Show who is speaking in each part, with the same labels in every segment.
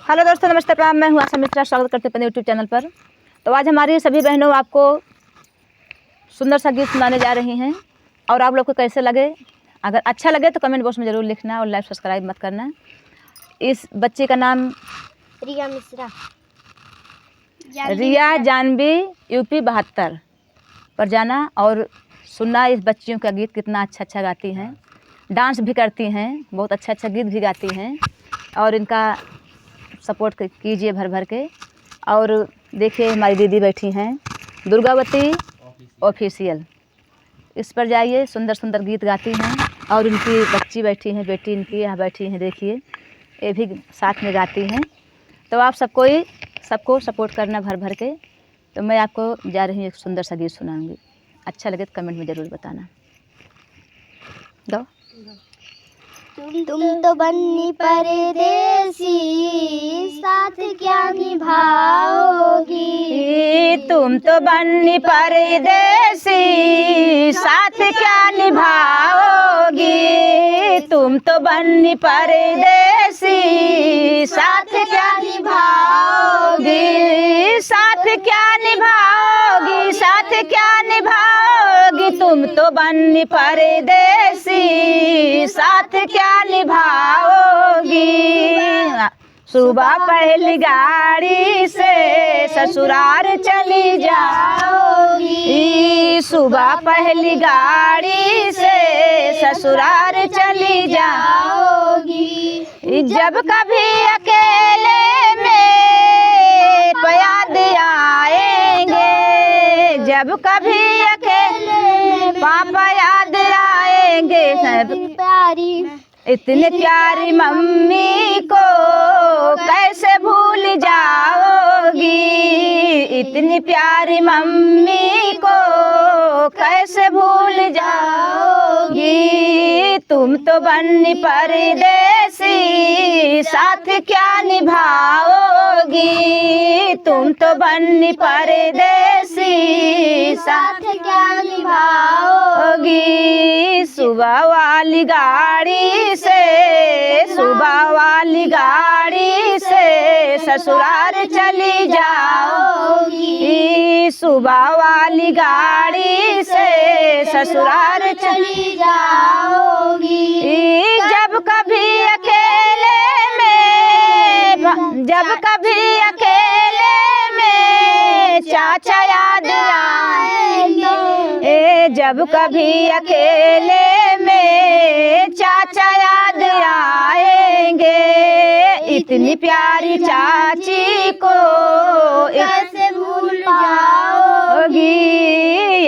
Speaker 1: Hello दोस्तों, नमस्ते, प्रणाम। मैं हूँ आशा मिश्रा, स्वागत करते हैं अपने यूट्यूब चैनल पर। तो आज हमारी सभी बहनों आपको सुंदर सा गीत सुनाने जा रही हैं और आप लोग को कैसे लगे, अगर अच्छा लगे तो कमेंट बॉक्स में ज़रूर लिखना और लाइक सब्सक्राइब मत करना। इस बच्ची का नाम
Speaker 2: रिया मिश्रा,
Speaker 1: रिया जानवी, यूपी 72 पर जाना और सुनना। इस बच्चियों का गीत कितना अच्छा गाती हैं, डांस भी करती हैं, बहुत अच्छा गीत भी गाती हैं और इनका सपोर्ट कीजिए भर भर के। और देखिए हमारी दीदी बैठी हैं दुर्गावती ऑफिशियल, इस पर जाइए। सुंदर सुंदर गीत गाती हैं और उनकी बच्ची बैठी हैं, बेटी इनकी यहाँ बैठी हैं, देखिए ये भी साथ में गाती हैं। तो आप सबको सपोर्ट करना भर भर के। तो मैं आपको जा रही हूँ एक सुंदर सा गीत सुनाऊंगी, अच्छा लगे तो कमेंट में ज़रूर बताना। गाओ।
Speaker 2: तुम तो बन्नी परदेसी, साथ क्या निभाओगी।
Speaker 1: तुम तो बन्नी परदेसी, साथ क्या निभाओगी। तुम तो बन्नी परदेसी, साथ क्या निभाओगी। साथ क्या निभाओगी, साथ क्या निभाओगी। तुम तो बन्नी परदेसी, साथ क्या निभाओगी। सुबह पहली गाड़ी से ससुराल चली जाओगी। सुबह पहली गाड़ी से ससुराल चली जाओगी। जब कभी अकेले में याद आएंगे, जब कभी अकेले पापा याद आएंगे।
Speaker 2: प्यारी
Speaker 1: इतनी प्यारी मम्मी को कैसे भूल जाओगी। इतनी प्यारी मम्मी को कैसे भूल जाओगी। तुम तो बन्नी परदेसी, साथ क्या निभाओगी। तुम तो बन्नी परदेसी, साथ क्या निभाओगी। सुबह वाली गाड़ी से, सुबह वाली गाड़ी से ससुराल चली जाओगी। सुबह वाली गाड़ी से ससुराल चली जाओगी। जब कभी अकेले में, जब कभी अकेले में चाचा याद आएंगे। जब कभी अकेले में चाचा याद आएंगे। इतनी प्यारी चाची को कैसे भूल जाओगी।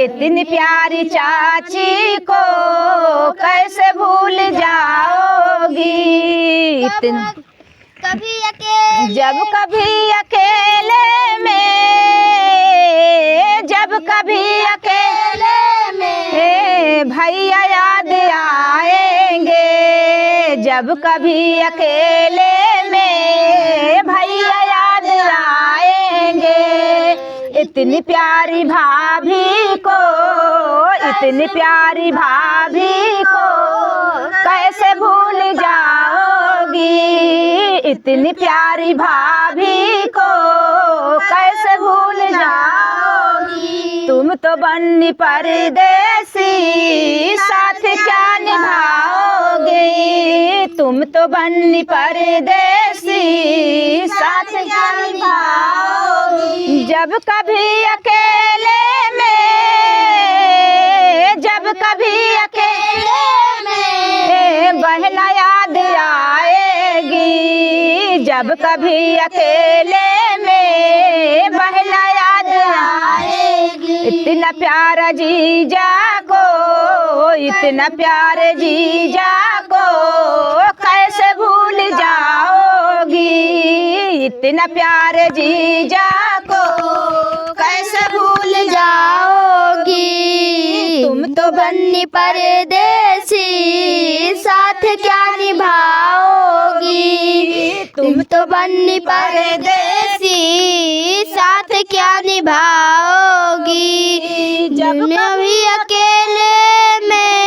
Speaker 1: इतनी प्यारी चाची को कैसे भूल जाओगी।
Speaker 2: कभी अकेले,
Speaker 1: जब कभी अकेले में, जब कभी अकेले में भैया याद आएंगे। जब कभी अकेले में भैया याद आएंगे। इतनी प्यारी भाभी को, इतनी प्यारी भाभी को कैसे भूल जाओगी। इतनी प्यारी भाभी को कैसे भूल जाओगी। तुम तो बन्नी परदेसी, साथ क्या निभाओगे। तुम तो बन्नी परदेसी, साथ क्या निभाओगी। जब कभी अकेले में, जब कभी अकेले में बहना याद आएगी। जब कभी अकेले में बहना याद आएगी। इतना प्यारा जीजा को, इतना प्यारे जीजा को कैसे भूल जाओगी। इतना प्यारे जीजा को कैसे भूल जाओगी। तुम तो बन्नी परदेसी, साथ क्या निभाओगी। तुम तो बन्नी परदेसी, साथ क्या निभाओगी। जब कभी अकेले में,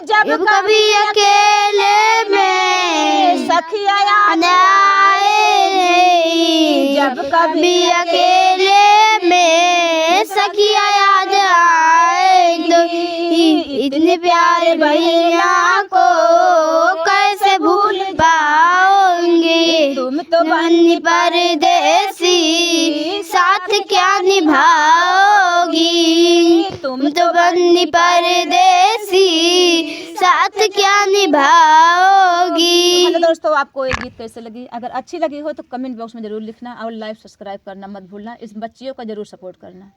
Speaker 1: जब कभी अकेले में सखिया याद
Speaker 2: जब कभी अकेले में सखिया याद आएगी, इतने प्यारे भैया को कैसे भूल पाओगे।
Speaker 1: तुम तो
Speaker 2: बन्नी परदेसी साथ क्या निभाओगी, तुम तो बन्नी परदेसी साथ क्या निभाओगी।
Speaker 1: हेलो दोस्तों, आपको ये गीत कैसे लगी? अगर अच्छी लगी हो तो कमेंट बॉक्स में ज़रूर लिखना और लाइक सब्सक्राइब करना मत भूलना। इस बच्चियों का ज़रूर सपोर्ट करना।